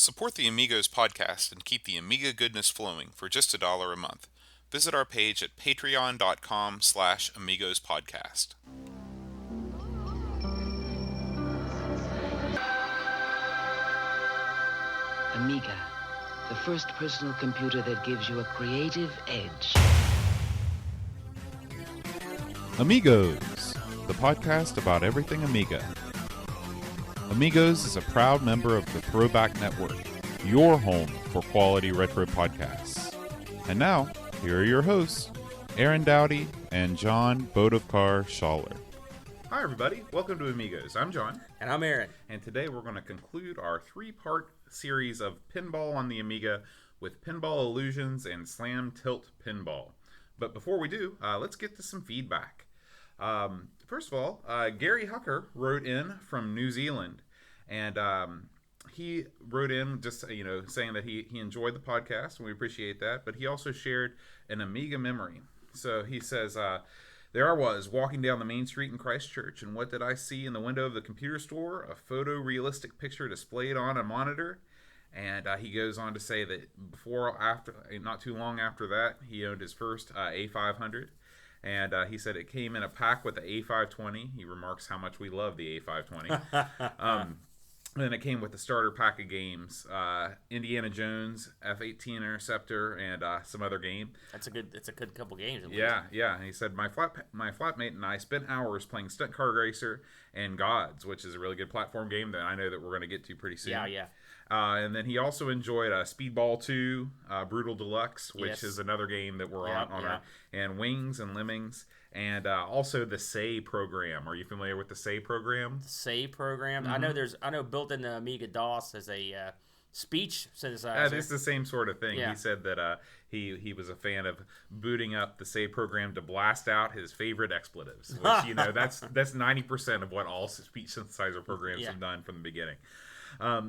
Support the Amigos podcast and keep the Amiga goodness flowing for just $1 a month. Visit our page at patreon.com/AmigosPodcast. Amiga, the first personal computer that gives you a creative edge. Amigos, the podcast about everything Amiga. Amigos is a proud member of the Throwback Network, your home for quality retro podcasts. And now, here are your hosts, Aaron Dowdy and John Bodovkar Schaller. Hi everybody, welcome to Amigos. I'm John. And I'm Aaron. And today we're going to conclude our three-part series of Pinball on the Amiga with Pinball Illusions and Slam Tilt Pinball. But before we do, let's get to some feedback. First of all, Gary Hucker wrote in from New Zealand, and he wrote in just saying that he enjoyed the podcast, and we appreciate that. But he also shared an Amiga memory. So he says, "There I was walking down the main street in Christchurch, and what did I see in the window of the computer store? A photorealistic picture displayed on a monitor." And he goes on to say that not too long after that, he owned his first A500. And he said it came in a pack with the A520. He remarks how much we love the A520. And then it came with the starter pack of games, Indiana Jones, F-18 Interceptor, and some other game. It's a good couple games. Yeah. And he said my flatmate and I spent hours playing Stunt Car Racer and Gods, which is a really good platform game that I know that we're going to get to pretty soon. Yeah. And then he also enjoyed Speedball 2, Brutal Deluxe, which is another game that we're on and Wings and Lemmings, and also the SAY program. Are you familiar with the SAY program? The SAY program. Mm-hmm. I know built in the Amiga DOS as a speech synthesizer. It's the same sort of thing. Yeah. He said that he was a fan of booting up the SAY program to blast out his favorite expletives, which that's 90% of what all speech synthesizer programs have done from the beginning.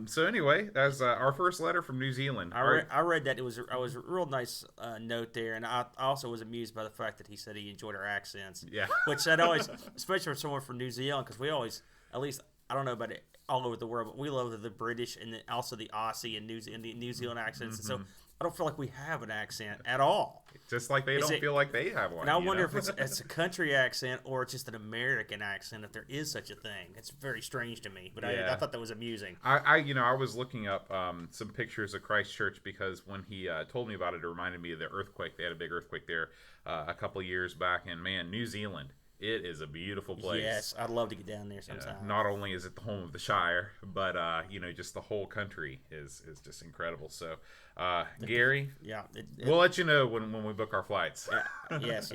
So anyway, that's our first letter from New Zealand. I read that. I was a real nice note there, and I also was amused by the fact that he said he enjoyed our accents. Yeah. Which I'd always, especially for someone from New Zealand, because we always, at least, I don't know about it all over the world, but we love the British and also the Aussie and New Zealand accents. Mm-hmm. And so I don't feel like we have an accent at all. Just like they don't feel like they have one. And I wonder if it's a country accent or just an American accent, if there is such a thing. It's very strange to me, but I thought that was amusing. I was looking up some pictures of Christchurch because when he told me about it, it reminded me of the earthquake. They had a big earthquake there a couple of years back, and man, New Zealand. It is a beautiful place. Yes, I'd love to get down there sometime. Not only is it the home of the Shire, but just the whole country is just incredible. So, Gary, we'll let you know when we book our flights. Yes.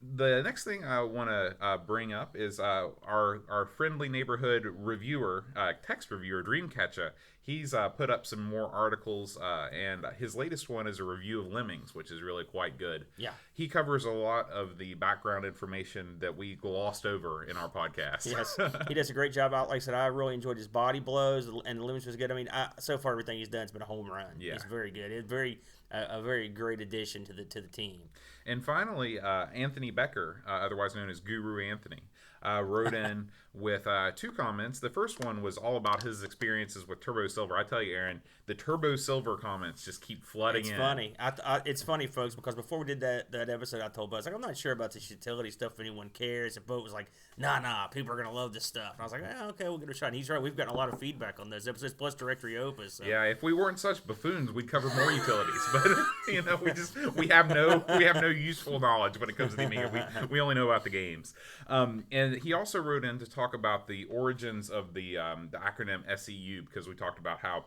The next thing I want to bring up is our friendly neighborhood reviewer, text reviewer, Dreamcatcher. He's put up some more articles, and his latest one is a review of Lemmings, which is really quite good. Yeah. He covers a lot of the background information that we glossed over in our podcast. Yes, he does a great job. Like I said, I really enjoyed his body blows, and the Lemmings was good. I mean, so far everything he's done has been a home run. Yeah. He's very good. It's a very great addition to the team. And finally, Anthony Becker, otherwise known as Guru Anthony, wrote in with two comments. The first one was all about his experiences with Turbo Silver. I tell you, Aaron, the Turbo Silver comments just keep flooding in. It's funny. It's funny, folks, because before we did that episode, I told Buzz, I'm not sure about this utility stuff if anyone cares. And Bo was like, nah, people are going to love this stuff. And I was like, okay, we'll give it a shot. And he's right. We've gotten a lot of feedback on those episodes, plus Directory Opus. So. Yeah, if we weren't such buffoons, we'd cover more utilities. But, we have no useful knowledge when it comes to the Amiga. We only know about the games. And he also wrote in to talk about the origins of the acronym SEU, because we talked about how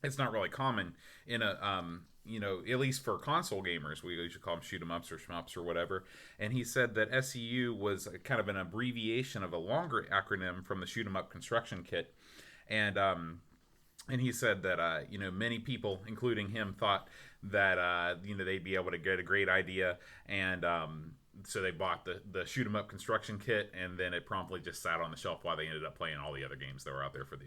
it's not really common in a at least for console gamers. We usually call them shoot 'em ups or shmups or whatever. And he said that SEU was kind of an abbreviation of a longer acronym from the shoot 'em up construction kit. And he said that many people, including him, thought that they'd be able to get a great idea, and so they bought the shoot 'em up construction kit, and then it promptly just sat on the shelf while they ended up playing all the other games that were out there for the.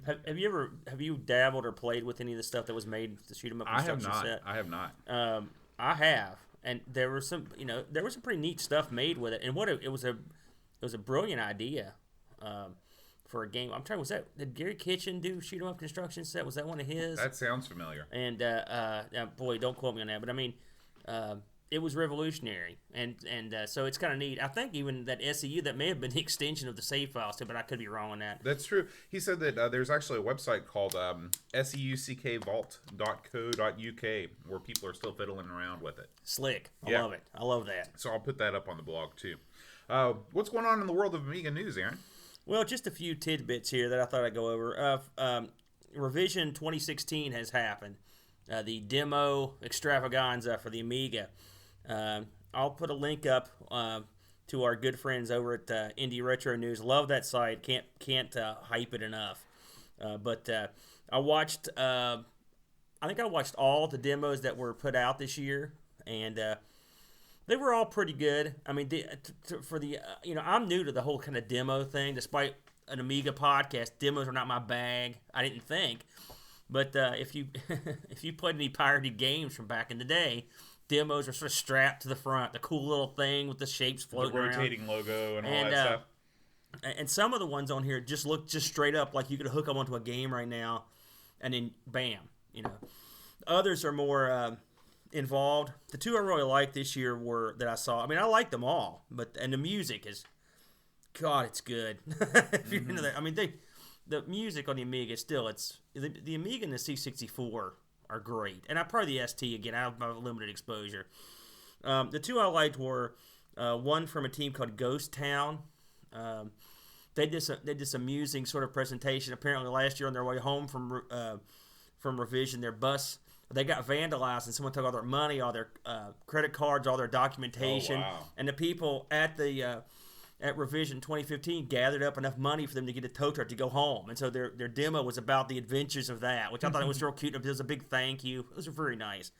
Have you dabbled or played with any of the stuff that was made with the shoot 'em up construction set? I have not. I have, and there was some pretty neat stuff made with it, and it was a brilliant idea. for a game. I'm trying. Did Gary Kitchen do shoot 'em up construction set? Was that one of his? That sounds familiar. And boy, don't quote me on that. But I mean, it was revolutionary, and so it's kind of neat. I think even that SEU, that may have been the extension of the save files too, but I could be wrong on that. That's true. He said that there's actually a website called seuckvault.co.uk where people are still fiddling around with it. Slick. I love it. I love that. So I'll put that up on the blog too. What's going on in the world of Amiga news, Aaron? Well, just a few tidbits here that I thought I'd go over. Revision 2016 has happened. The demo extravaganza for the Amiga. I'll put a link up to our good friends over at Indie Retro News. Love that site. Can't hype it enough. But I watched. I think I watched all the demos that were put out this year, and they were all pretty good. I mean, I'm new to the whole kind of demo thing. Despite an Amiga podcast, demos are not my bag. I didn't think. But if you played any pirated games from back in the day, demos are sort of strapped to the front, the cool little thing with the shapes floating around. The rotating logo and all that stuff. And some of the ones on here just look just straight up like you could hook them onto a game right now, and then bam, Others are more involved. The two I really liked this year were that I saw. I mean, I liked them all, and the music is, God, it's good. If you're into that, I mean, the music on the Amiga it's the Amiga and the C64 are great, and probably the ST again. I have my limited exposure. The two I liked were one from a team called Ghost Town. They did this amusing sort of presentation. Apparently last year on their way home from revision, their bus, they got vandalized and someone took all their money, all their credit cards, all their documentation. Oh, wow. And the people at revision 2015 gathered up enough money for them to get a tow truck to go home. And so their demo was about the adventures of that, which I thought it was real cute. It was a big thank you. It was very nice.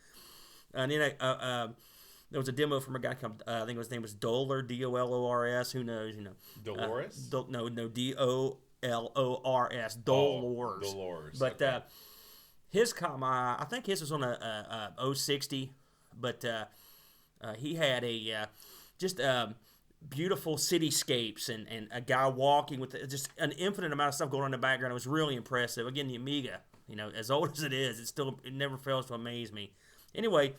And then there was a demo from a guy called, I think his name was Dollars, Dolors. Who knows? Dolores? No, Dolors. Dolores. Dolores. But okay. His I think his was on a 060, but he had just beautiful cityscapes and a guy walking with just an infinite amount of stuff going on in the background. It was really impressive. Again, the Amiga, as old as it is, it never fails to amaze me. Anyway,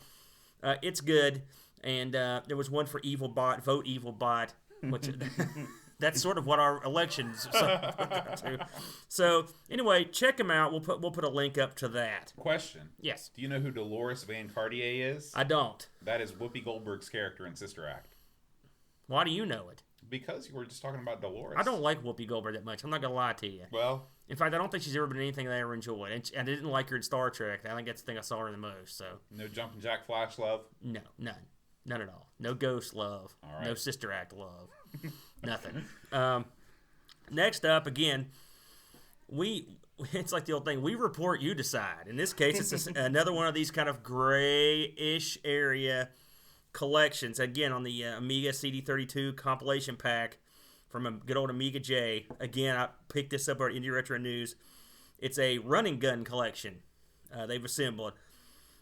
it's good. And there was one for EvilBot, vote EvilBot, which that's sort of what our elections to. So anyway, check them out. We'll put a link up to that. Question. Yes. Do you know who Dolores Van Cartier is? I don't. That is Whoopi Goldberg's character in Sister Act. Why do you know it? Because you were just talking about Dolores. I don't like Whoopi Goldberg that much. I'm not going to lie to you. Well. In fact, I don't think she's ever been anything that I ever enjoyed. And I didn't like her in Star Trek. I think that's the thing I saw her the most. So. No Jumpin' Jack Flash love? No, none. None at all. No Ghost love. All right. No Sister Act love. Nothing. Next up, again, it's like the old thing. We report, you decide. In this case, it's another one of these kind of grayish area collections. Again, on the Amiga CD32 compilation pack from a good old Amiga J. Again, I picked this up at Indie Retro News. It's a running gun collection they've assembled.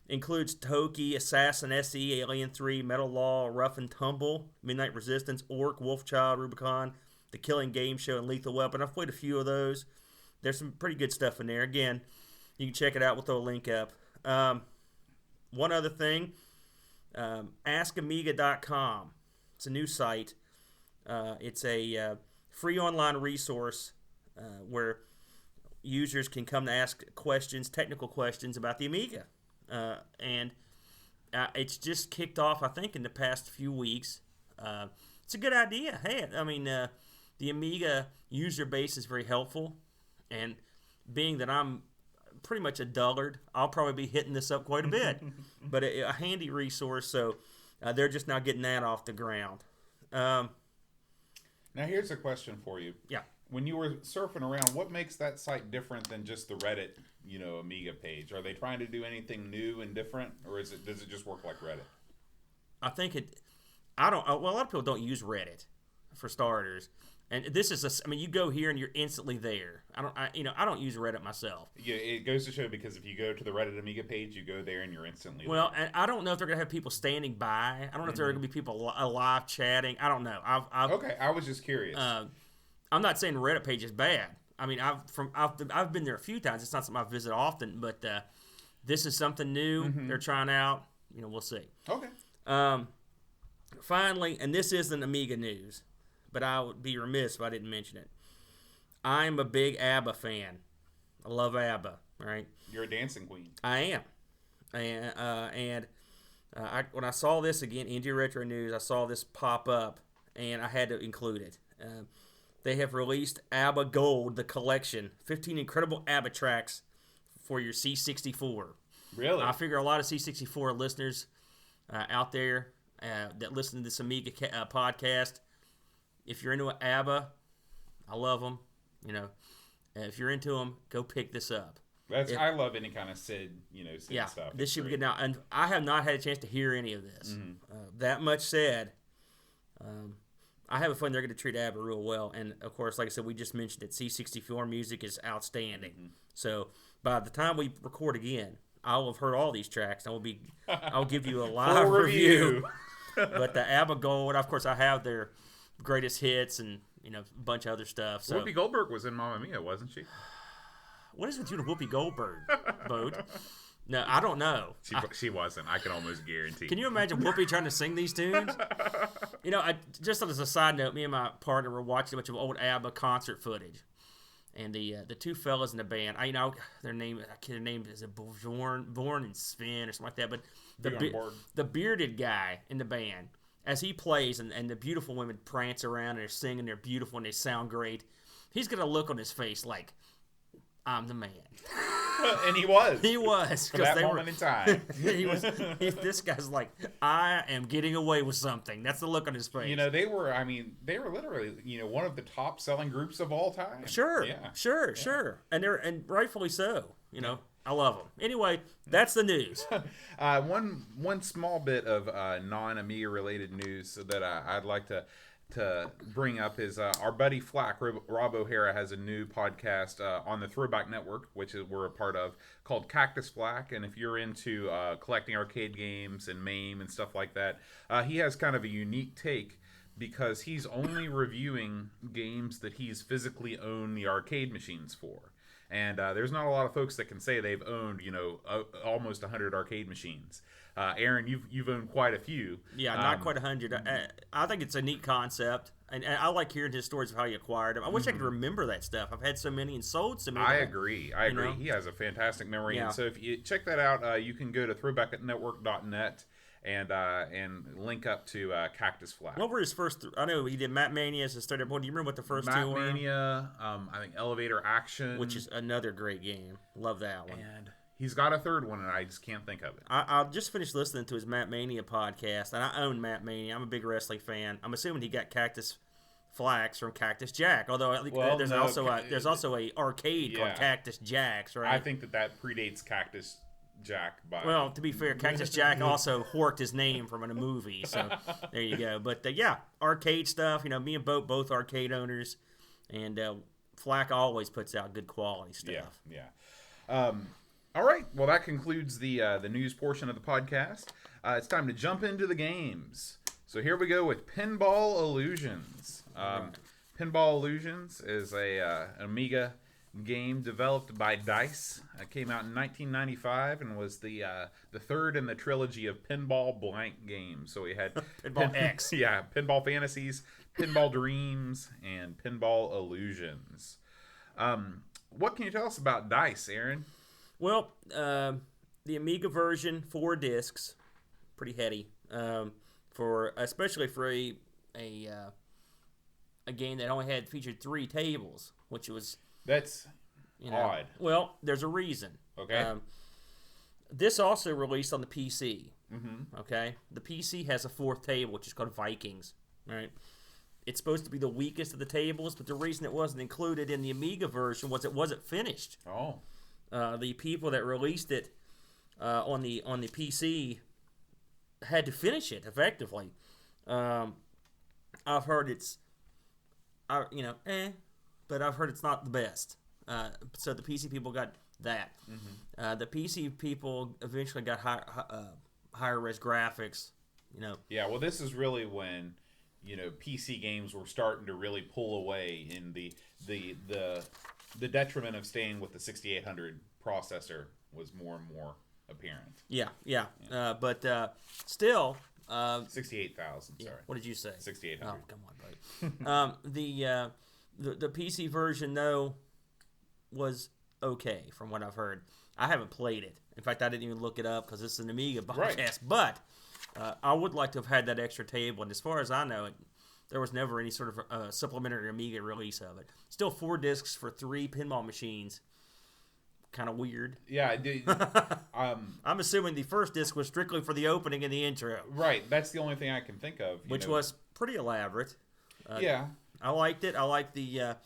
Includes Toki, Assassin SE, Alien 3, Metal Law, Rough and Tumble, Midnight Resistance, Orc, Wolfchild, Rubicon, The Killing Game Show, and Lethal Weapon. I've played a few of those. There's some pretty good stuff in there. Again, you can check it out. We'll throw a link up. One other thing, askamiga.com. It's a new site. It's a free online resource where users can come to ask technical questions about the Amiga. And it's just kicked off, I think, in the past few weeks. It's a good idea. Hey, I mean, the Amiga user base is very helpful. And being that I'm pretty much a dullard, I'll probably be hitting this up quite a bit. But a handy resource, so they're just now getting that off the ground. Now, here's a question for you. Yeah. When you were surfing around, what makes that site different than just the Reddit, Amiga page? Are they trying to do anything new and different, or does it just work like Reddit? I think a lot of people don't use Reddit, for starters. And this is you go here and you're instantly there. I don't use Reddit myself. Yeah, it goes to show because if you go to the Reddit Amiga page, you go there and you're instantly there. And I don't know if they're going to have people standing by. I don't know if there are going to be people live chatting. I don't know. Okay, I was just curious. I'm not saying the Reddit page is bad. I mean, I've been there a few times. It's not something I visit often, but this is something new they're trying out. We'll see. Okay. Finally, and this isn't Amiga news, but I would be remiss if I didn't mention it. I'm a big Abba fan. I love Abba, right? You're a dancing queen. I am. And when I saw this again, Indie Retro News, I saw this pop up, and I had to include it. They have released Abba Gold, the collection, 15 incredible Abba tracks for your C64. Really? I figure a lot of C64 listeners out there that listen to this Amiga podcast, if you're into Abba, I love them. If you're into them, go pick this up. I love any kind of Sid stuff. This should be good now. And I have not had a chance to hear any of this. That much said, I have a feeling they're going to treat Abba real well. And, of course, like I said, we just mentioned it. C64 music is outstanding. So by the time we record again, I'll have heard all these tracks. I'll give you a live review. But the Abba Gold, of course, I have their greatest hits and a bunch of other stuff. So Whoopi Goldberg was in Mamma Mia, wasn't she? What is with you and Whoopi Goldberg, Boat? No, I don't know. She wasn't. I can almost guarantee. Can you imagine Whoopi trying to sing these tunes? Just as a side note, me and my partner were watching a bunch of old ABBA concert footage, and the two fellas in the band, their name is Born and Sven or something like that, but the bearded guy in the band, as he plays and the beautiful women prance around and they're singing, they're beautiful and they sound great, he's got a look on his face like, I'm the man. And he was. He was. For that moment in time. This guy's like, I am getting away with something. That's the look on his face. They were literally, one of the top selling groups of all time. Sure. Yeah. Sure. And rightfully so. I love them. Anyway, that's the news. One small bit of non-Amiga related news that I'd like to bring up is our buddy Flack, Rob O'Hara, has a new podcast on the Throwback Network, which we're a part of, called Cactus Flack. And if you're into collecting arcade games and MAME and stuff like that, he has kind of a unique take because he's only reviewing games that he's physically owned the arcade machines for. And there's not a lot of folks that can say they've owned, almost 100 arcade machines. Aaron, you've owned quite a few. Yeah, not quite 100. I think it's a neat concept, and I like hearing his stories of how he acquired them. I wish I could remember that stuff. I've had so many and sold so many. I agree. He has a fantastic memory. Yeah. And so if you check that out, you can go to throwbacknetwork.net and link up to Cactus Flack. What were his first? I know he did Map Mania as his third one. Do you remember what the first two were? Map Mania, I think Elevator Action, which is another great game. Love that one. And he's got a third one, and I just can't think of it. I just finished listening to his Map Mania podcast, and I own Map Mania. I'm a big wrestling fan. I'm assuming he got Cactus Flax from Cactus Jack, although there's also a arcade called Cactus Jacks, right? I think that predates Cactus Jack. Well, to be fair, Cactus Jack also horked his name from a movie, so there you go. But arcade stuff. Me and both arcade owners, and Flack always puts out good quality stuff. Yeah. All right. Well, that concludes the news portion of the podcast. It's time to jump into the games. So here we go with Pinball Illusions. Pinball Illusions is an Amiga game developed by DICE. It came out in 1995 and was the third in the trilogy of Pinball blank games. So we had Pinball X. Yeah, Pinball Fantasies, Pinball Dreams, and Pinball Illusions. What can you tell us about DICE, Aaron? Well, the Amiga version, 4 discs, pretty heady. Especially for a game that only featured 3 tables, which was odd. Well, there's a reason. Okay. This also released on the PC. Mm-hmm. Okay. The PC has a 4th table, which is called Vikings. Right. It's supposed to be the weakest of the tables, but the reason it wasn't included in the Amiga version was it wasn't finished. Oh. The people that released it on the PC had to finish it effectively. I've heard but I've heard it's not the best. So the PC people got that. Mm-hmm. The PC people eventually got higher res graphics. Yeah. Well, this is really when PC games were starting to really pull away in the the detriment of staying with the 6800 processor was more and more apparent. Yeah. But still... 68,000, sorry. What did you say? 6,800. Oh, come on, buddy. The PC version, though, was okay from what I've heard. I haven't played it. In fact, I didn't even look it up because it's an Amiga podcast. Right. But I would like to have had that extra table. And as far as I know, there was never any sort of supplementary Amiga release of it. Still 4 discs for 3 pinball machines. Kind of weird. Yeah, I did. I'm assuming the first disc was strictly for the opening and the intro. Right, that's the only thing I can think of. Which was pretty elaborate. Yeah. I liked it. I liked the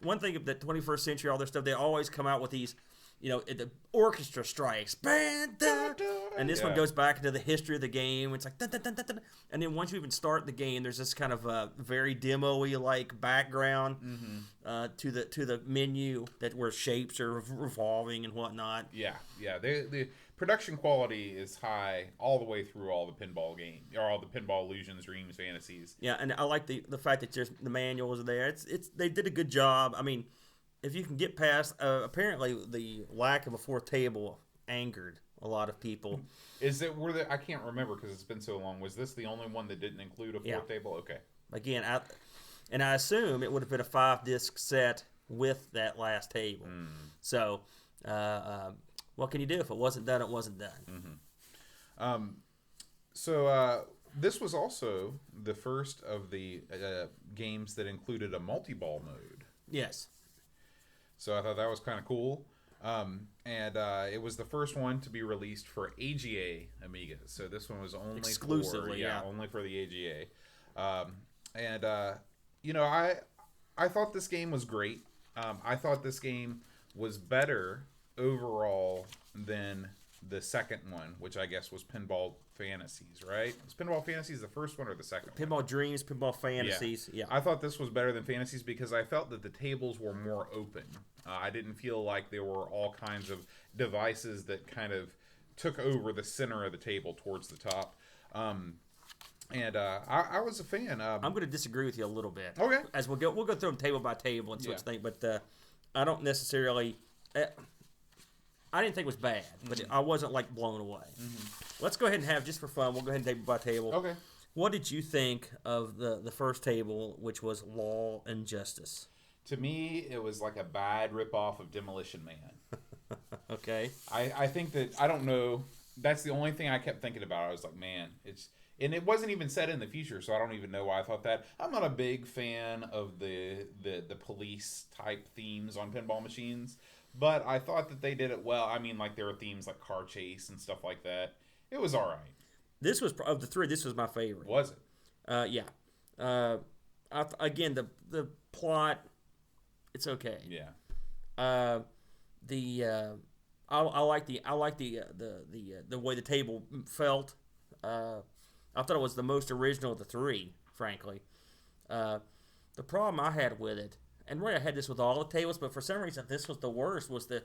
one thing of the 21st century, all their stuff, they always come out with these, the orchestra strikes. And this one goes back into the history of the game. It's like, dun, dun, dun, dun, dun. And then once you even start the game, there's this kind of very demo-y like background to the menu where shapes are revolving and whatnot. Yeah. The production quality is high all the way through all the pinball game, or all the pinball illusions, dreams, fantasies. Yeah, and I like the fact that just the manuals are there. They did a good job. I mean, if you can get past, apparently the lack of a 4th table angered a lot of people. I can't remember because it's been so long. Was this the only one that didn't include a 4th table? Okay. Again, I assume it would have been a 5-disc set with that last table. So, what can you do? If it wasn't done, it wasn't done. So this was also the first of the games that included a multi-ball mode. Yes. So I thought that was kind of cool. And it was the first one to be released for AGA Amigas. So this one was only exclusively, only for the AGA. I thought this game was great. I thought this game was better overall than the second one, which I guess was Pinball Fantasies, right? Was Pinball Fantasies the first one or the second one? Pinball Dreams, Pinball Fantasies, yeah. I thought this was better than Fantasies because I felt that the tables were more open. I didn't feel like there were all kinds of devices that kind of took over the center of the table towards the top. I was a fan. I'm going to disagree with you a little bit. Okay. As we'll go through them table by table and see what you think, but I don't necessarily... I didn't think it was bad, but I wasn't like blown away. Let's go ahead and have, just for fun, we'll go ahead and table by table. Okay. What did you think of the first table, which was Law and Justice? To me, it was like a bad ripoff of Demolition Man. Okay. I think that, I don't know, that's the only thing I kept thinking about. I was like, man, and it wasn't even set in the future, so I don't even know why I thought that. I'm not a big fan of the police type themes on pinball machines, but I thought that they did it well. I mean, like there were themes like car chase and stuff like that. It was all right. This was, of the 3, this was my favorite. Was it? Yeah. Again, the plot, it's okay. Yeah. I like the way the table felt. I thought it was the most original of the 3, frankly. The problem I had with it, and really I had this with all the tables, but for some reason this was the worst, was the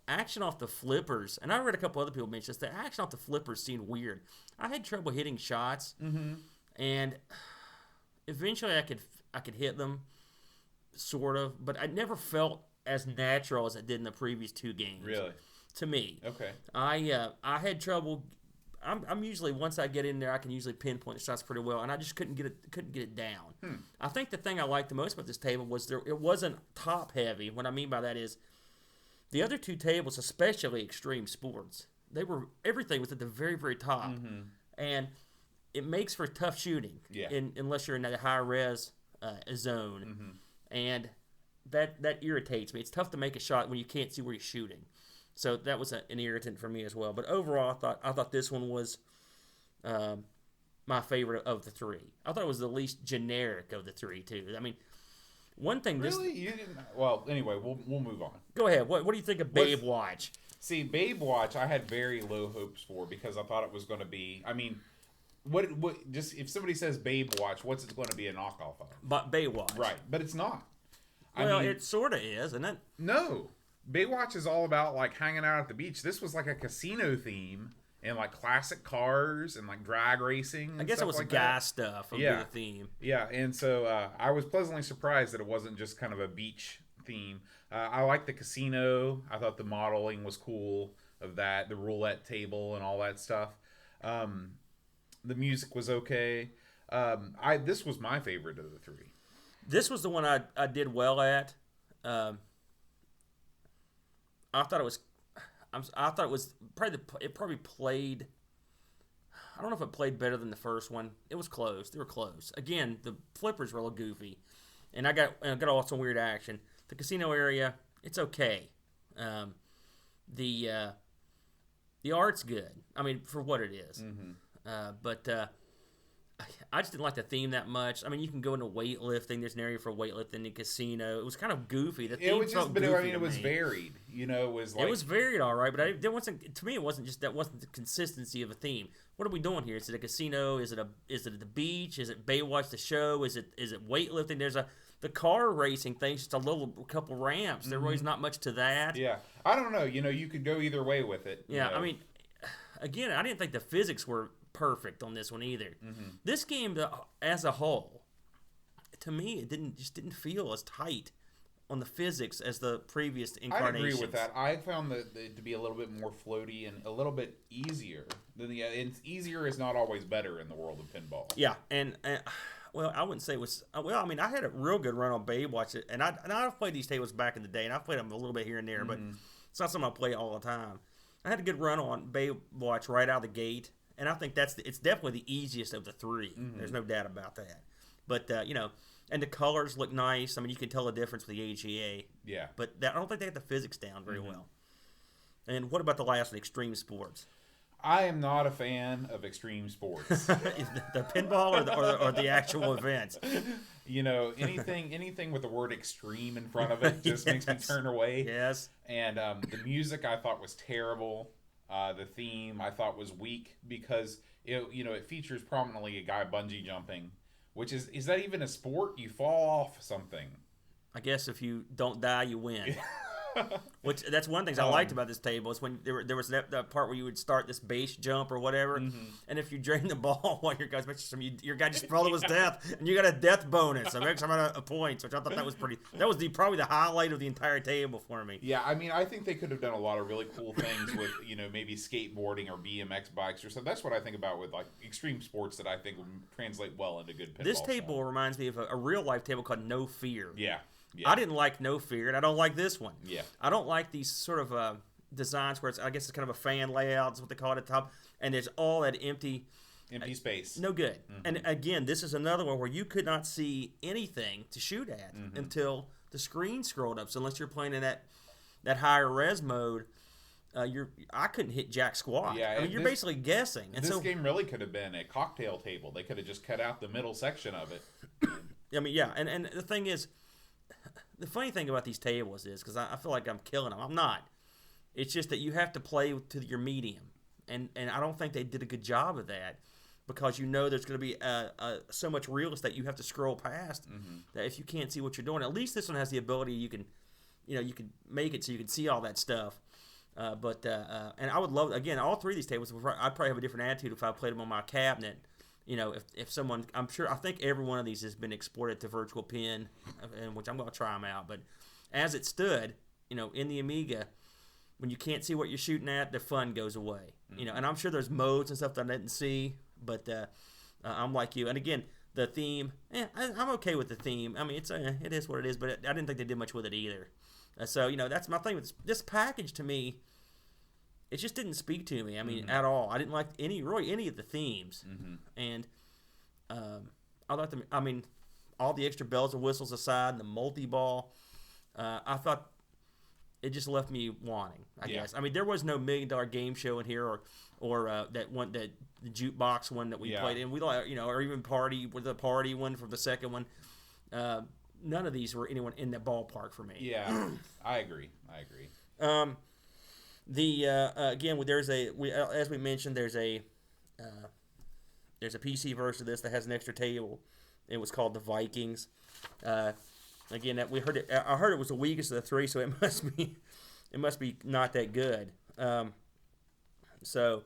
action off the flippers. And I read a couple other people mention this. The action off the flippers seemed weird. I had trouble hitting shots, and eventually I could hit them, sort of, but I never felt as natural as it did in the previous 2 games. Really? To me. Okay. I had trouble. I'm usually, once I get in there, I can usually pinpoint the shots pretty well, and I just couldn't get it down. I think the thing I liked the most about this table was it wasn't top heavy. What I mean by that is the other 2 tables, especially Extreme Sports, everything was at the very, very top, and it makes for tough shooting. Yeah. Unless you're in a high res zone, and that irritates me. It's tough to make a shot when you can't see where you're shooting. So that was an irritant for me as well. But overall, I thought this one was my favorite of the 3. I thought it was the least generic of the 3 too. I mean, one thing. Really? You didn't? Well, anyway, we'll move on. Go ahead. What do you think of Babe Watch? See, Babe Watch, I had very low hopes for because I thought it was going to be. I mean, what? Just if somebody says Babe Watch, what's it going to be a knockoff of? But Babe Watch, right? But it's not. Well, it sort of is, isn't it? No. Baywatch is all about like hanging out at the beach. This was like a casino theme and like classic cars and like drag racing. And I guess it was like gas stuff. The theme. Yeah, and so I was pleasantly surprised that it wasn't just kind of a beach theme. I like the casino. I thought the modeling was cool of that, the roulette table and all that stuff. The music was okay. This was my favorite of the three. This was the one I did well at. I thought it was it probably played. I don't know if it played better than the first one. It was close. They were close. Again, the flippers were a little goofy, and I got all some weird action. The casino area, it's okay. The art's good. I mean, for what it is. But I just didn't like the theme that much. I mean, you can go into weightlifting. There's an area for weightlifting in the casino. It was kind of goofy. The theme felt goofy. I mean, it was varied. You know, it was varied, all right. But to me, it wasn't the consistency of a theme. What are we doing here? Is it a casino? Is it at the beach? Is it Baywatch the show? Is it weightlifting? There's the car racing thing's just a couple ramps. There really's not much to that. Yeah, I don't know. You know, you could go either way with it. Yeah, know. I mean, again, I didn't think the physics were perfect on this one either. This game, as a whole, to me, it didn't feel as tight on the physics as the previous incarnations. I agree with that. I found it to be a little bit more floaty and a little bit easier. It's easier is not always better in the world of pinball. Yeah, and well, I wouldn't say it was. Well, I mean, I had a real good run on Baywatch, and I've played these tables back in the day, and I've played them a little bit here and there, but it's not something I play all the time. I had a good run on Baywatch right out of the gate. And I think it's definitely the easiest of the three. There's no doubt about that. But, and the colors look nice. I mean, you can tell the difference with the AGA. Yeah. But I don't think they got the physics down very well. And what about the last one, Extreme Sports? I am not a fan of extreme sports. The pinball or the actual events? You know, anything with the word extreme in front of it just makes me turn away. Yes. And the music I thought was terrible. The theme I thought was weak because it features prominently a guy bungee jumping, which is that even a sport? You fall off something. I guess if you don't die, you win. Which that's one of the things I liked about this table is when there was that part where you would start this base jump or whatever, and if you drain the ball while your guy just fell to his death, and you got a death bonus of X amount of points, which I thought that was probably the highlight of the entire table for me. Yeah, I mean, I think they could have done a lot of really cool things with maybe skateboarding or BMX bikes or something. That's what I think about with like extreme sports that I think would translate well into good pinball. This table reminds me of a real life table called No Fear. Yeah. Yeah. I didn't like No Fear, and I don't like this one. Yeah. I don't like these sort of designs where I guess it's kind of a fan layout, is what they call it at the top, and there's all that empty space. No good. And again, this is another one where you could not see anything to shoot at until the screen scrolled up. So unless you're playing in that higher res mode, I couldn't hit jack squat. Yeah, I mean, you're basically guessing. And this game really could have been a cocktail table. They could have just cut out the middle section of it. I mean, yeah, and the thing is, the funny thing about these tables is, because I feel like I'm killing them. I'm not. It's just that you have to play to your medium. And I don't think they did a good job of that because there's going to be so much real estate you have to scroll past that if you can't see what you're doing. At least this one has the ability you can make it so you can see all that stuff. And I would love, again, all three of these tables, I'd probably have a different attitude if I played them on my cabinet. If someone, I think every one of these has been exported to Virtual Pin, which I'm going to try them out. But as it stood, in the Amiga, when you can't see what you're shooting at, the fun goes away. And I'm sure there's modes and stuff that I didn't see, but I'm like you. And again, the theme, I'm okay with the theme. I mean, it is what it is, but I didn't think they did much with it either. So that's my thing with this package. To me, it just didn't speak to me. I mean, at all. I didn't like any of the themes, and I liked them. I mean, all the extra bells and whistles aside, and the multi-ball, I thought it just left me wanting. I guess. I mean, there was no $1 million game show in here, or that one, that the jukebox one that we played in. We or even the party one from the second one. None of these were anyone in that ballpark for me. Yeah, I agree. Again, as we mentioned, there's a PC version of this that has an extra table. It was called the Vikings. Again, that we heard it. I heard it was the weakest of the three, so it must be not that good. Also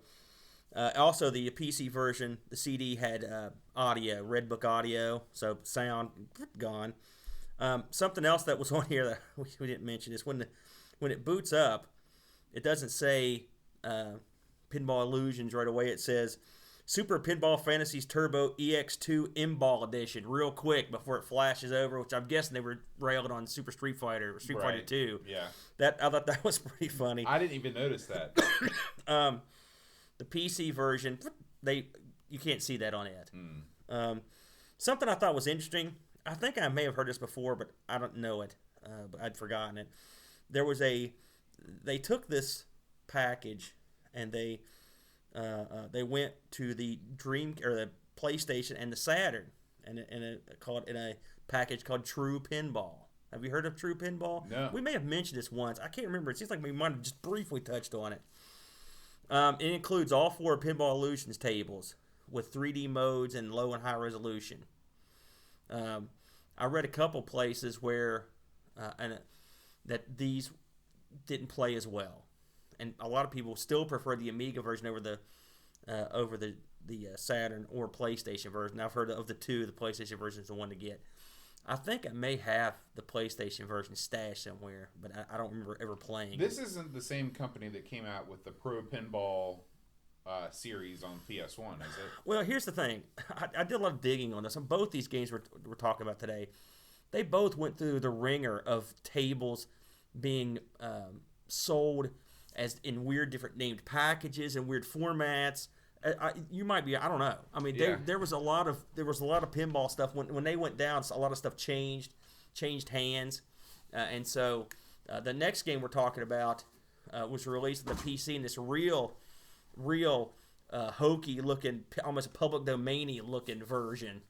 the PC version, the CD had audio, Red Book audio, so sound gone. Something else that was on here that we didn't mention is when it boots up, it doesn't say Pinball Illusions right away. It says Super Pinball Fantasies Turbo EX2 M-Ball Edition real quick before it flashes over, which I'm guessing they were railed on Super Street Fighter or Street Fighter 2. Yeah. I thought that was pretty funny. I didn't even notice that. The PC version, you can't see that on it. Something I thought was interesting, I think I may have heard this before, but I don't know it. But I'd forgotten it. They took this package and they went to the the PlayStation and the Saturn and called in a package called True Pinball. Have you heard of True Pinball? No. We may have mentioned this once. I can't remember. It seems like we might have just briefly touched on it. It includes all 4 Pinball Illusions tables with 3D modes and low and high resolution. I read a couple places where that these didn't play as well, and a lot of people still prefer the Amiga version over the Saturn or PlayStation version. I've heard of the two. The PlayStation version is the one to get. I think I may have the PlayStation version stashed somewhere, but I don't remember ever playing. This isn't the same company that came out with the Pro Pinball series on PS1, is it? Well, here's the thing. I did a lot of digging on this. On both these games we're talking about today, they both went through the ringer of tables being sold as in weird different named packages and weird formats. You might be, I don't know. I mean, there was a lot of pinball stuff when they went down. A lot of stuff changed hands, and so the next game we're talking about was released on the PC in this real hokey looking, almost public domainy looking version.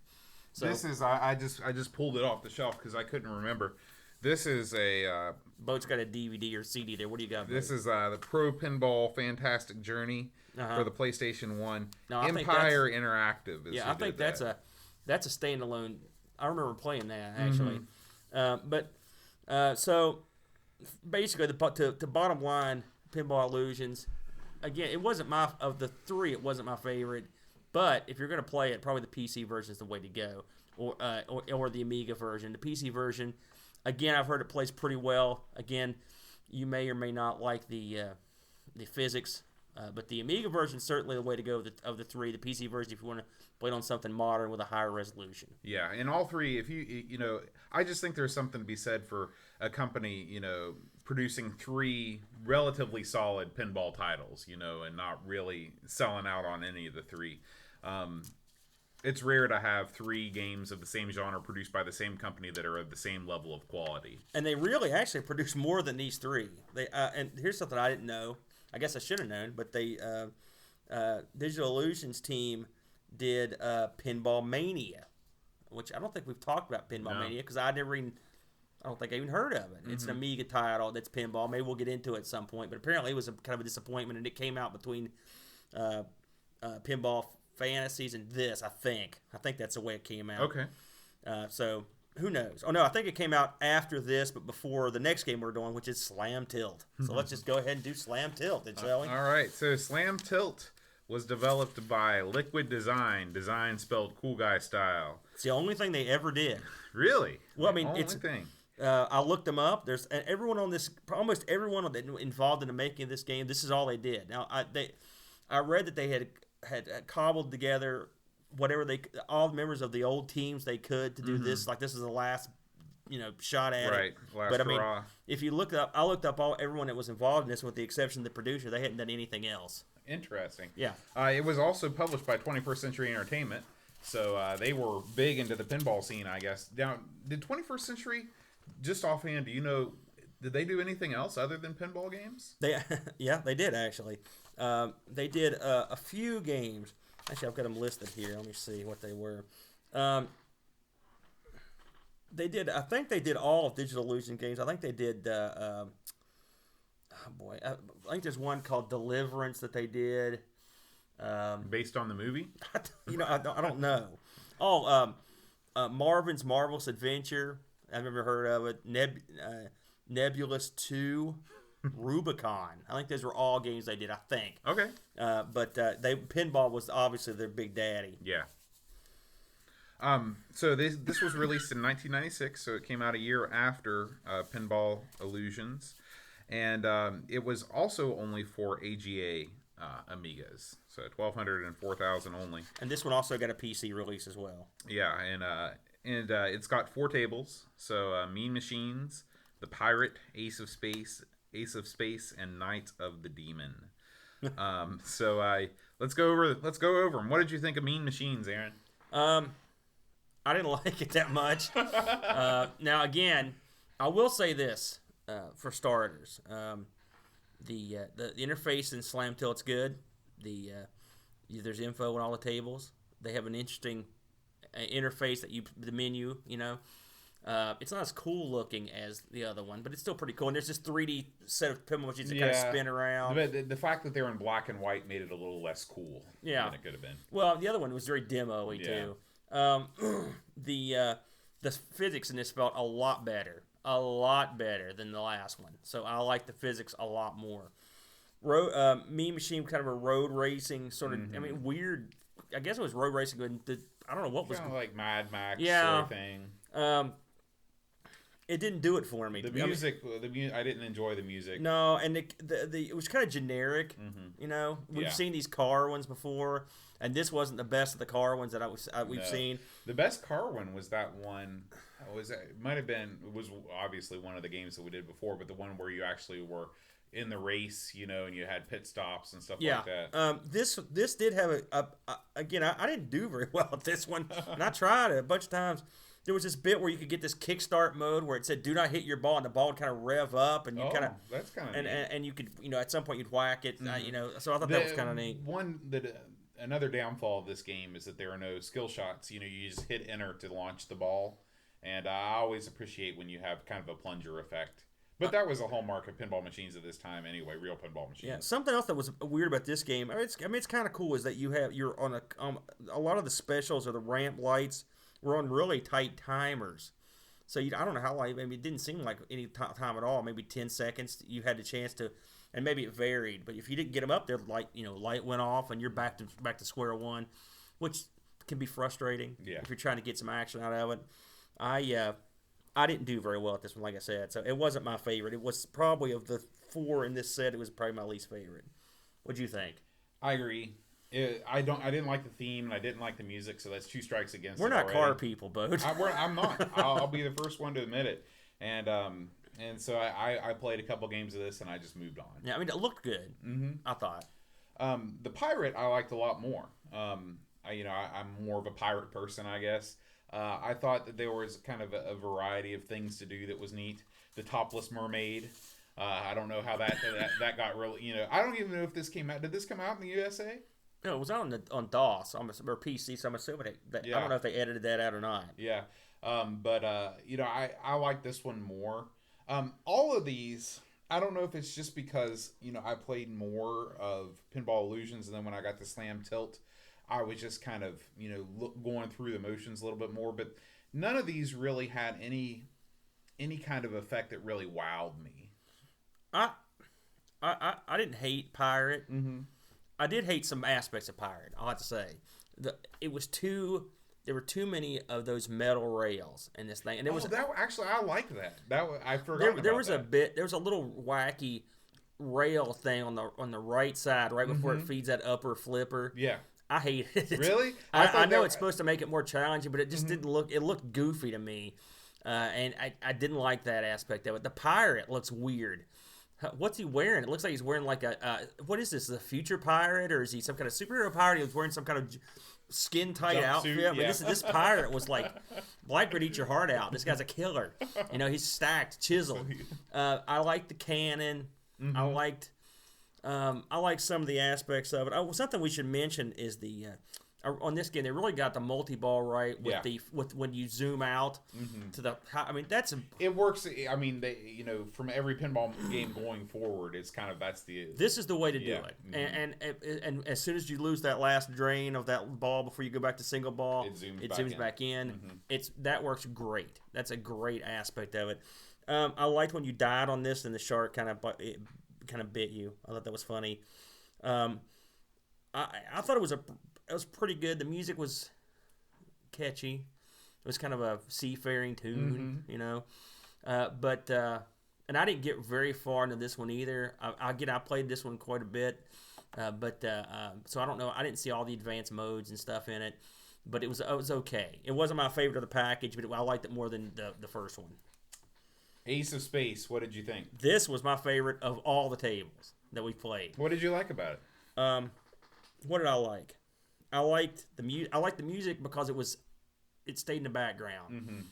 So this is I just pulled it off the shelf because I couldn't remember. This is a Boat's got a DVD or CD there. What do you got? This is the Pro Pinball Fantastic Journey for the PlayStation 1. No, Empire Interactive. I think that's a standalone. I remember playing that actually. So basically, the bottom line, Pinball Illusions. Again, it wasn't of the 3. It wasn't my favorite. But if you're going to play it, probably the PC version is the way to go, or the Amiga version. The PC version, again, I've heard it plays pretty well. Again, you may or may not like the physics, but the Amiga version is certainly the way to go of the 3. The PC version, if you want to play it on something modern with a higher resolution. Yeah, and all 3, if you know, I just think there's something to be said for a company, producing 3 relatively solid pinball titles, and not really selling out on any of the 3. It's rare to have 3 games of the same genre produced by the same company that are of the same level of quality. And they really actually produce more than these 3. And here's something I didn't know. I guess I should have known, but they Digital Illusions team did Pinball Mania, which I don't think we've talked about Pinball Mania because I don't think I even heard of it. It's an Amiga title that's pinball. Maybe we'll get into it at some point, but apparently it was kind of a disappointment, and it came out between Pinball Fantasies and this, I think that's the way it came out. Okay. So who knows? Oh no, I think it came out after this, but before the next game we're doing, which is Slam Tilt. So let's just go ahead and do Slam Tilt, shall we? All right. So Slam Tilt was developed by Liquid Design spelled cool guy style. It's the only thing they ever did. Really? Well, I mean, it's thing. I looked them up. There's almost everyone involved in the making of this game. This is all they did. Now, I read that they had cobbled together all the members of the old teams they could to do this. Like this is the last, shot at it. Right. But I mean, if you look up, I looked up everyone that was involved in this, with the exception of the producer. They hadn't done anything else. Interesting. Yeah. It was also published by 21st Century Entertainment, so they were big into the pinball scene, I guess. Now, did 21st Century, just offhand, do you know, did they do anything else other than pinball games? They did actually. They did a few games. Actually, I've got them listed here. Let me see what they were. They did. I think they did all of Digital Illusion games. I think they did. I think there's one called Deliverance that they did. Based on the movie? I don't know. Marvin's Marvelous Adventure. I've never heard of it. Nebulous 2. Rubicon. I think those were all games they did, I think. Okay. But pinball was obviously their big daddy. Yeah. So this was released in 1996, so it came out a year after Pinball Illusions, and it was also only for AGA Amigas, so 1200 and 4000 only. And this one also got a PC release as well. Yeah, and it's got 4 tables, so Mean Machines, the Pirate, Ace of Space, and Knight of the Demon. So let's go over them. What did you think of Mean Machines, Aaron? I didn't like it that much. Now, again, I will say this for starters: the interface in Slam Tilt's good. There's info on all the tables. They have an interesting interface the menu. It's not as cool looking as the other one, but it's still pretty cool. And there's this 3D set of pinball machines that kind of spin around. But the fact that they're in black and white made it a little less cool than it could have been. Well, the other one was very demo-y too. The physics in this felt a lot better than the last one. So I like the physics a lot more. Mean Machine, kind of a road racing sort of. I mean, weird. I guess it was road racing. I don't know what was kind of like Mad Max sort of thing. It didn't do it for me. The music, I didn't enjoy the music. No, and it was kind of generic. We've seen these car ones before, and this wasn't the best of the car ones that we've seen. The best car one was that one. It was obviously one of the games that we did before, but the one where you actually were in the race, and you had pit stops and stuff like that. This did have again. I didn't do very well at this one, and I tried it a bunch of times. There was this bit where you could get this kickstart mode where it said "Do not hit your ball," and the ball would kind of rev up, and you that's kind of and you could at some point you'd whack it, So I thought that was kind of neat. Another downfall of this game is that there are no skill shots. You just hit enter to launch the ball, and I always appreciate when you have kind of a plunger effect. But that was a hallmark of pinball machines at this time anyway, real pinball machines. Yeah, something else that was weird about this game, it's kind of cool, is that you're on a lot of the specials or the ramp lights were on really tight timers. So I don't know how long, maybe it didn't seem like any time at all, maybe 10 seconds you had the chance to, and maybe it varied. But if you didn't get them up there, light went off and you're back to square one, which can be frustrating if you're trying to get some action out of it. I didn't do very well at this one, like I said, so it wasn't my favorite. It was probably, of the 4 in this set, it was probably my least favorite. What'd you think? I agree. I didn't like the theme, and I didn't like the music, so that's 2 strikes against. We're not car people, Bode. I'm not. I'll be the first one to admit it. And so I played a couple games of this, and I just moved on. Yeah, I mean, it looked good. I thought. The Pirate I liked a lot more. I'm more of a pirate person, I guess. I thought that there was kind of a variety of things to do that was neat. The Topless Mermaid. I don't know how that got really. I don't even know if this came out. Did this come out in the USA? No, it was on DOS or PC, so I'm assuming I don't know if they edited that out or not. Yeah, but I like this one more. All of these, I don't know if it's just because I played more of Pinball Illusions, and then when I got to Slam Tilt, I was just kind of going through the motions a little bit more. But none of these really had any kind of effect that really wowed me. I didn't hate Pirate. I did hate some aspects of Pirate, I'll have to say. There were too many of those metal rails in this thing, and I like that. I forgot. There was a little wacky rail thing on the right side, right before it feeds that upper flipper. Yeah, I hated it. Really? I know it's supposed to make it more challenging, but it just didn't look. It looked goofy to me, and I didn't like that aspect of it. The Pirate looks weird. What's he wearing? It looks like he's wearing like what is this? The future pirate, or is he some kind of superhero pirate? He was wearing some kind of skin tight outfit. Yeah. I mean, this pirate was like Black would eat your heart out. This guy's a killer. He's stacked, chiseled. I liked the cannon. I liked some of the aspects of it. Something we should mention is the on this game, they really got the multi-ball right with when you zoom out to the. I mean, it works. I mean, from every pinball game going forward, it's kind of This is the way to do it. And as soon as you lose that last drain of that ball before you go back to single ball, it zooms back in. That works great. That's a great aspect of it. I liked when you died on this and the shark kind of bit you. I thought that was funny. I thought it was pretty good. The music was catchy. It was kind of a seafaring tune, you know. And I didn't get very far into this one either. I played this one quite a bit, so I don't know. I didn't see all the advanced modes and stuff in it, but it was okay. It wasn't my favorite of the package, but I liked it more than the first one. Ace of Space, what did you think? This was my favorite of all the tables that we played. What did you like about it? What did I like? I liked the music because it stayed in the background.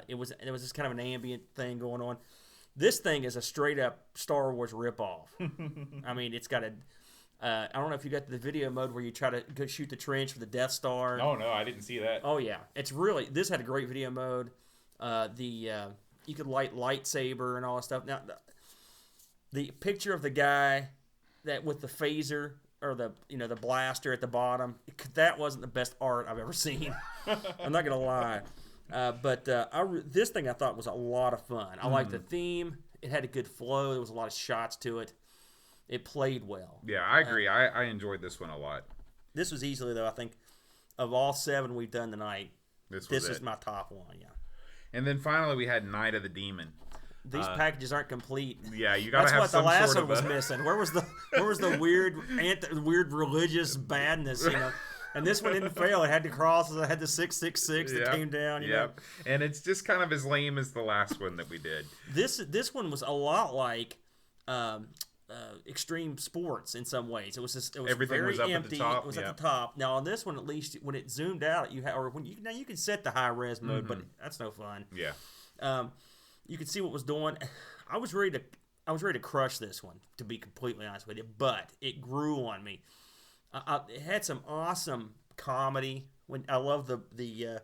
It was just kind of an ambient thing going on. This thing is a straight up Star Wars ripoff. I mean, it's got I don't know if you got the video mode where you try to go shoot the trench for the Death Star. Oh no, I didn't see that. Oh yeah, this had a great video mode. You could light lightsaber and all that stuff. Now, the picture of the guy that with the phaser or the blaster at the bottom, that wasn't the best art I've ever seen. I'm not gonna lie, but this thing I thought was a lot of fun. I liked the theme. It had a good flow. There was a lot of shots to it. It played well. Yeah, I agree. I enjoyed this one a lot. This was easily, though, I think, of all 7 we've done tonight, this is my top one. Yeah. And then finally, we had Night of the Demon. These packages aren't complete. Yeah, you gotta have some sort of. That's what the last one was missing. Where was the weird religious badness? You know, and this one didn't fail. It had the crosses. It had the 666 that came down. You know? And it's just kind of as lame as the last one that we did. This one was a lot like Extreme Sports in some ways. It was just everything very was up empty. At the top. It was at the top. Now on this one, at least when it zoomed out, you can set the high res mode, but that's no fun. Yeah. You could see what was doing. I was ready to crush this one, to be completely honest with you, but it grew on me. It had some awesome comedy. When I love the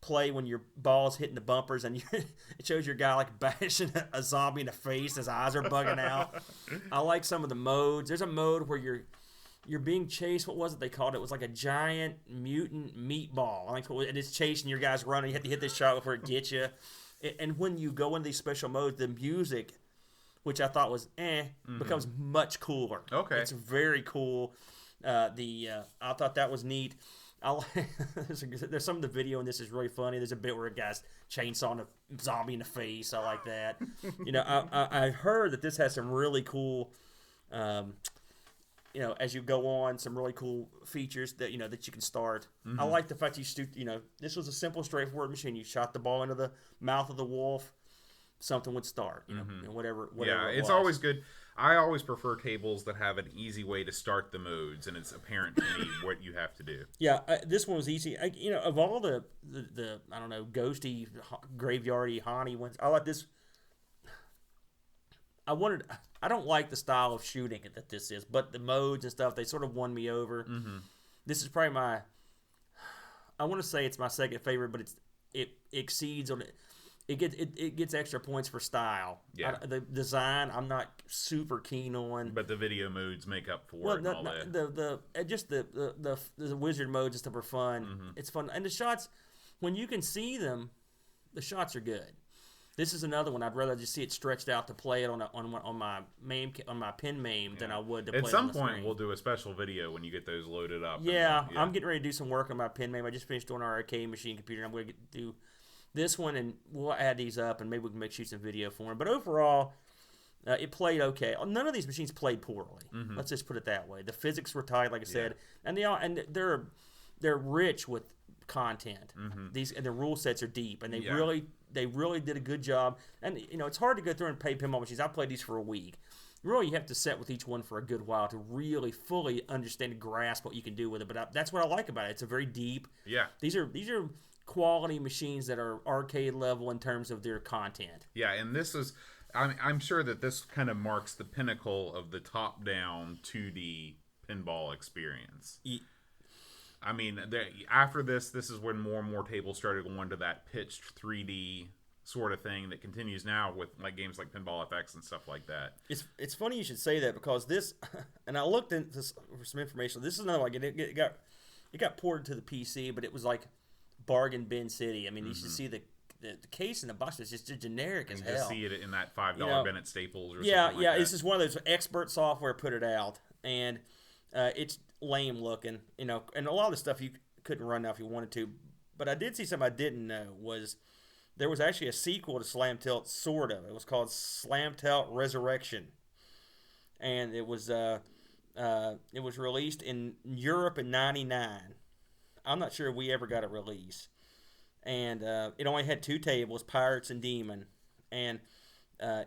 play when your ball's hitting the bumpers and it shows your guy like bashing a zombie in the face, his eyes are bugging out. I like some of the modes. There's a mode where you're being chased. What was it they called it? It was like a giant mutant meatball. And it's chasing your guys running. You have to hit this shot before it gets you. And when you go into these special modes, the music, which I thought was becomes much cooler. Okay. It's very cool. I thought that was neat. There's some of the video in this is really funny. There's a bit where a guy's chainsawing a zombie in the face. I like that. I heard that this has some really cool, as you go on, some really cool features that that you can start. I like the fact this was a simple, straightforward machine. You shot the ball into the mouth of the wolf, something would start. Whatever. Yeah, it's always good. I always prefer tables that have an easy way to start the modes, and it's apparent to me what you have to do. Yeah, this one was easy. Of all the I don't know, ghosty, graveyardy, haunty ones, I like this. I don't like the style of shooting that this is, but the modes and stuff, they sort of won me over. This is probably I want to say it's my second favorite, but it exceeds on it. It gets extra points for style. Yeah. The design I'm not super keen on, but the video modes make up for it. The wizard modes and stuff are fun. It's fun, and the shots, when you can see them, the shots are good. This is another one I'd rather just see it stretched out to play it on my pin MAME than I would to play it on the screen. At some point we'll do a special video when you get those loaded up. Yeah, I'm getting ready to do some work on my pin MAME. I just finished doing our arcade machine computer. I'm going to do this one, and we'll add these up, and maybe we can shoot some video for them. But overall, it played okay. None of these machines played poorly. Let's just put it that way. The physics were tight, like I said, and they're rich with content. And the rule sets are deep, and they really did a good job. And it's hard to go through and play pinball machines. I played these for a week. Really, you have to set with each one for a good while to really fully understand and grasp what you can do with it. But that's what I like about it. It's a very deep. Yeah. These are quality machines that are arcade level in terms of their content. Yeah, and this is, I'm sure that this kind of marks the pinnacle of the top-down 2D pinball experience. I mean, after this is when more and more tables started going to that pitched 3D sort of thing that continues now with like games like Pinball FX and stuff like that. It's funny you should say that, because this, and I looked into this for some information. This is another like it got ported to the PC, but it was like bargain bin city. I mean, you should see the case in the box is just generic as hell. You just see it in that $5 bin at Staples or something like that. Yeah, it's just one of those expert software put it out, and it's lame looking, and a lot of the stuff you couldn't run now if you wanted to. But I did see something I didn't know was there was actually a sequel to Slam Tilt, sort of. It was called Slam Tilt Resurrection, and it was released in Europe in '99. I'm not sure we ever got a release, and it only had 2 tables, Pirates and Demon, and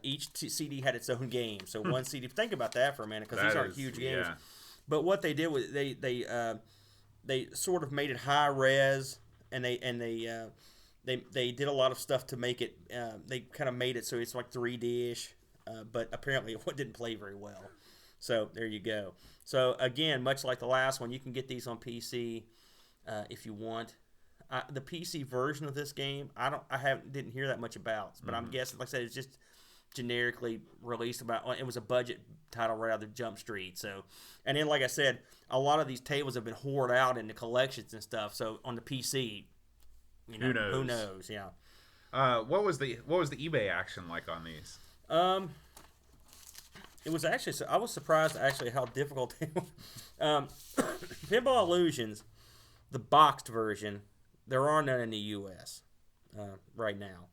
each CD had its own game. So one CD. Think about that for a minute, because these aren't huge games. Yeah. But what they did was they sort of made it high res, and they did a lot of stuff to make it. They kind of made it so it's like 3D-ish, but apparently it didn't play very well. So there you go. So again, much like the last one, you can get these on PC if you want. The PC version of this game, didn't hear that much about, but I'm guessing, like I said, it's just generically released about. It was a budget title right out of Jump Street. So, and then like I said, a lot of these tables have been hoarded out into collections and stuff. So on the PC, who knows? Yeah. What was the eBay action like on these? It was actually, I was surprised actually how difficult it was. Pinball Illusions, the boxed version, there are none in the U.S. Right now.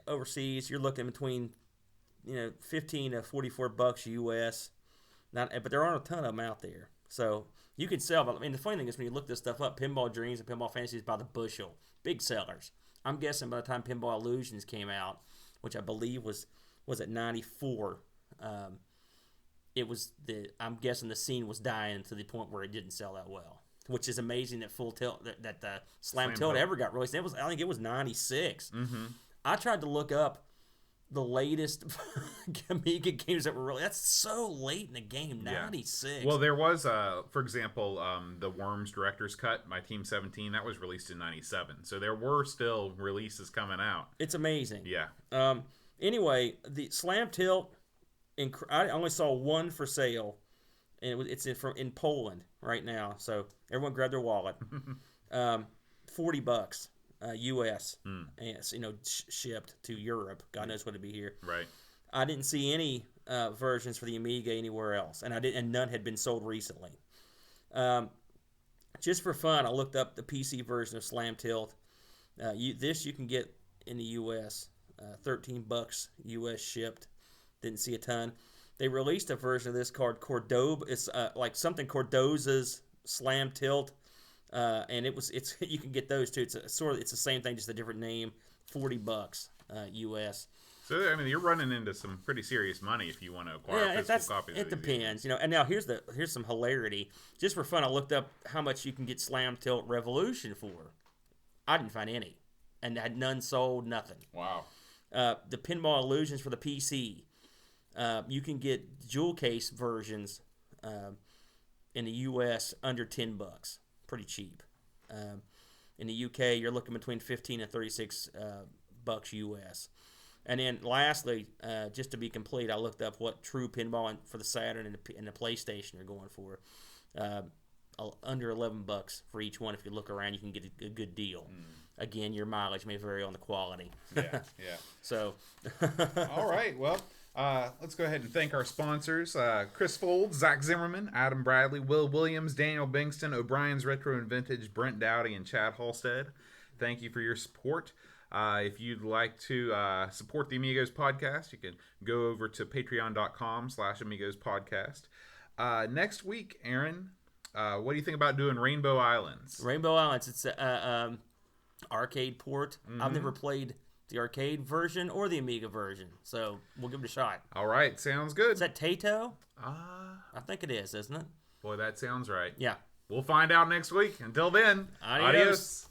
Overseas, you're looking between, $15 to $44 U.S. But there aren't a ton of them out there, so you can sell. But I mean, the funny thing is when you look this stuff up, Pinball Dreams and Pinball Fantasies by the bushel, big sellers. I'm guessing by the time Pinball Illusions came out, which I believe was at '94, I'm guessing the scene was dying to the point where it didn't sell that well. Which is amazing that Full Tilt that the Slam Tilt ever got released. I think it was '96. Mm-hmm. I tried to look up the latest Amiga games that were released. That's so late in the game, '96. Well, there was, for example, the Worms Director's Cut by Team 17. That was released in '97. So there were still releases coming out. It's amazing. Yeah. Anyway, the Slam Tilt, I only saw one for sale, and it's in Poland right now. So everyone grab their wallet. $40 U.S. And shipped to Europe. God knows what it'd be here. Right. I didn't see any versions for the Amiga anywhere else, and none had been sold recently. Just for fun, I looked up the PC version of Slam Tilt. You can get in the U.S. $13 U.S. shipped. Didn't see a ton. They released a version of this called Cordoba. It's like something Cordoza's Slam Tilt, and it's you can get those too. It's the same thing, just a different name. $40 U.S. So I mean, you're running into some pretty serious money if you want to acquire physical copies. It depends, And now here's some hilarity. Just for fun, I looked up how much you can get Slam Tilt Revolution for. I didn't find any, and had none sold. Nothing. Wow. The Pinball Illusions for the PC. You can get jewel case versions in the U.S. under $10, pretty cheap. In the U.K., you're looking between $15 and $36 U.S. And then lastly, just to be complete, I looked up what true pinball for the Saturn and the PlayStation are going for. Under $11 for each one. If you look around, you can get a good deal. Again, your mileage may vary on the quality. Yeah. So, all right. Well, let's go ahead and thank our sponsors: Chris Folds, Zach Zimmerman, Adam Bradley, Will Williams, Daniel Bingston, O'Brien's Retro and Vintage, Brent Dowdy, and Chad Halstead. Thank you for your support. If you'd like to support the Amigos podcast, you can go over to patreon.com/Amigos podcast. Next week, Aaron, what do you think about doing Rainbow Islands? Rainbow Islands, it's arcade port. I've never played the arcade version or the Amiga version, so we'll give it a shot. All right, sounds good. Is that Taito? I think it is, isn't it? Boy, that sounds right. Yeah. We'll find out next week. Until then, adios.